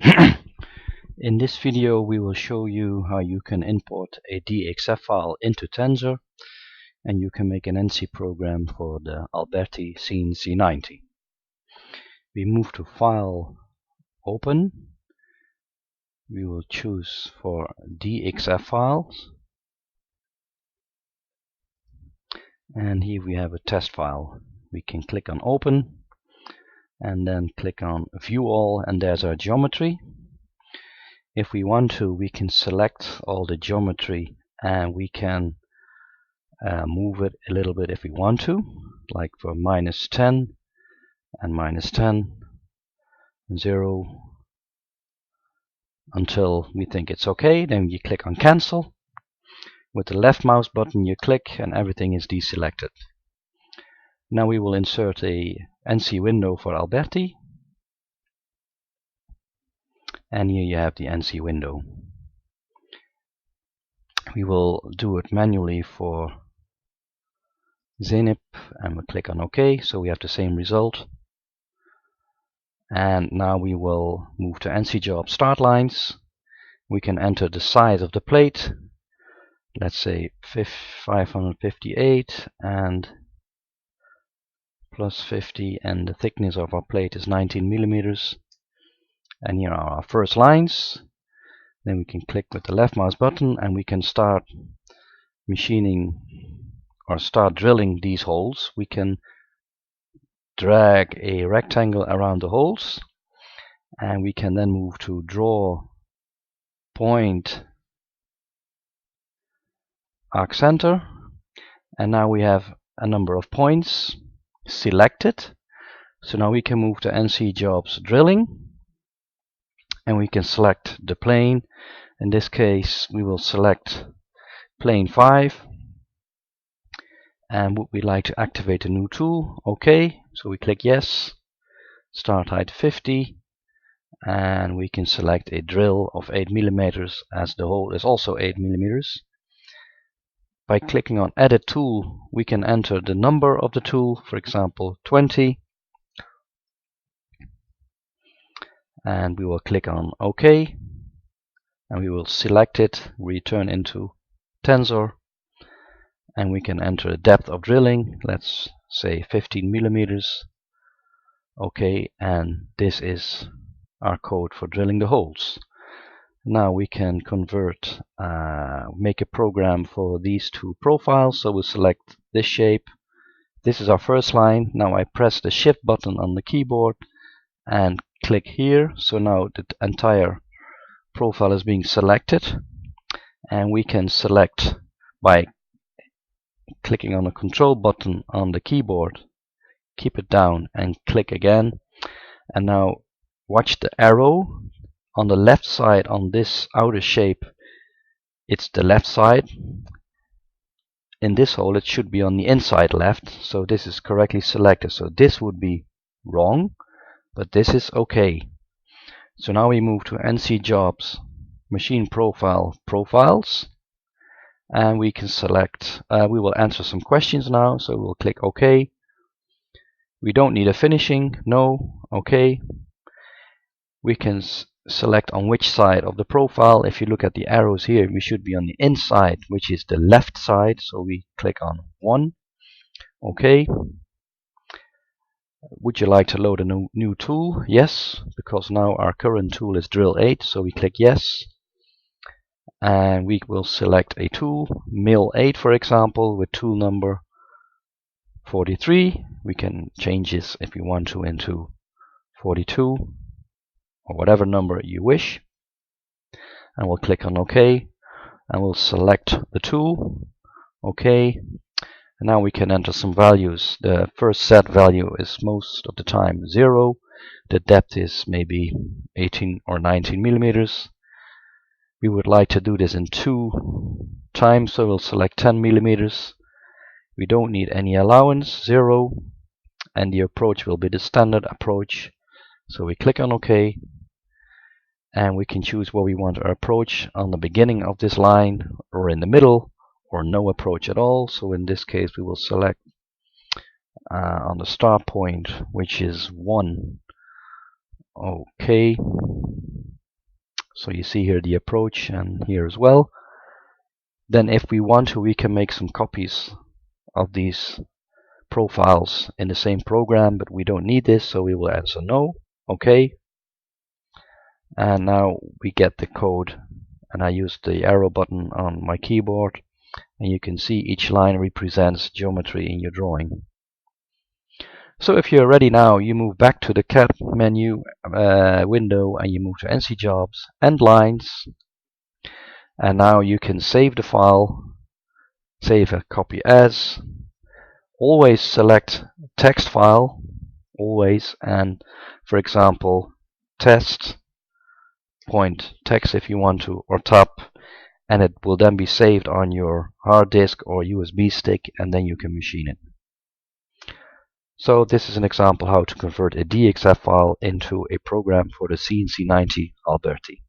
In this video we will show you how you can import a DXF file into Tensor, and you can make an NC program for the Alberti scene C90. We move to File, Open. We will choose for DXF files, and here we have a test file. We can click on Open and then click on View All, and there's our geometry. If we want to, we can select all the geometry and we can move it a little bit if we want to, like for -10 and -10, 0, until we think it's okay. Then you click on Cancel. With the left mouse button you click and everything is deselected. Now we will insert a NC window for Alberti, and here you have the NC window. We will do it manually for Zenip, and we'll click on OK, so we have the same result. And now we will move to NC job start lines. We can enter the size of the plate, let's say 558 and plus 50, and the thickness of our plate is 19 millimeters. And here are our first lines. Then we can click with the left mouse button and we can start machining or start drilling these holes. We can drag a rectangle around the holes, and we can then move to Draw Point Arc Center, and now we have a number of points selected. So now we can move to NC Jobs Drilling, and we can select the plane. In this case we will select plane 5, and would we like to activate a new tool? OK, so we click yes, start height 50, and we can select a drill of 8 millimeters as the hole is also 8 millimeters. By clicking on Edit Tool we can enter the number of the tool, for example 20, and we will click on OK, and we will select it, return into Tensor, and we can enter a depth of drilling, let's say 15 millimeters. OK, and this is our code for drilling the holes. Now we can convert, make a program for these two profiles. So we'll select this shape. This is our first line. Now I press the Shift button on the keyboard and click here. So now the entire profile is being selected, and we can select by clicking on the Control button on the keyboard, keep it down and click again. And now watch the arrow on the left side on this outer shape. It's the left side. In this hole it should be on the inside left, so this is correctly selected. So this would be wrong, but this is okay. So now we move to NC Jobs Machine Profile Profiles, and we can select, we will answer some questions now, so we'll click OK. We don't need a finishing, no, OK. We can select on which side of the profile. If you look at the arrows here, we should be on the inside, which is the left side, so we click on 1, OK. Would you like to load a new tool? Yes, because now our current tool is Drill 8, so we click yes. And we will select a tool, Mill 8 for example, with tool number 43. We can change this if we want to into 42 or whatever number you wish. And we'll click on OK, and we'll select the tool, OK. And now we can enter some values. The first set value is most of the time 0. The depth is maybe 18 or 19 millimeters. We would like to do this in 2 times, so we'll select 10 millimeters. We don't need any allowance, 0, and the approach will be the standard approach. So we click on OK, and we can choose where we want our approach, on the beginning of this line or in the middle, or no approach at all. So in this case we will select on the start point, which is 1. OK, So you see here the approach and here as well. Then if we want to, we can make some copies of these profiles in the same program, but we don't need this, so we will answer no. Okay. And now we get the code, and I use the arrow button on my keyboard, and you can see each line represents geometry in your drawing. So if you're ready now, you move back to the CAD menu window, and you move to NC Jobs and Lines, and now you can save the file, save a copy as. Always select text file, always, and for example test point text if you want to, or top, and it will then be saved on your hard disk or USB stick, and then you can machine it. So this is an example how to convert a DXF file into a program for the CNC90 Alberti.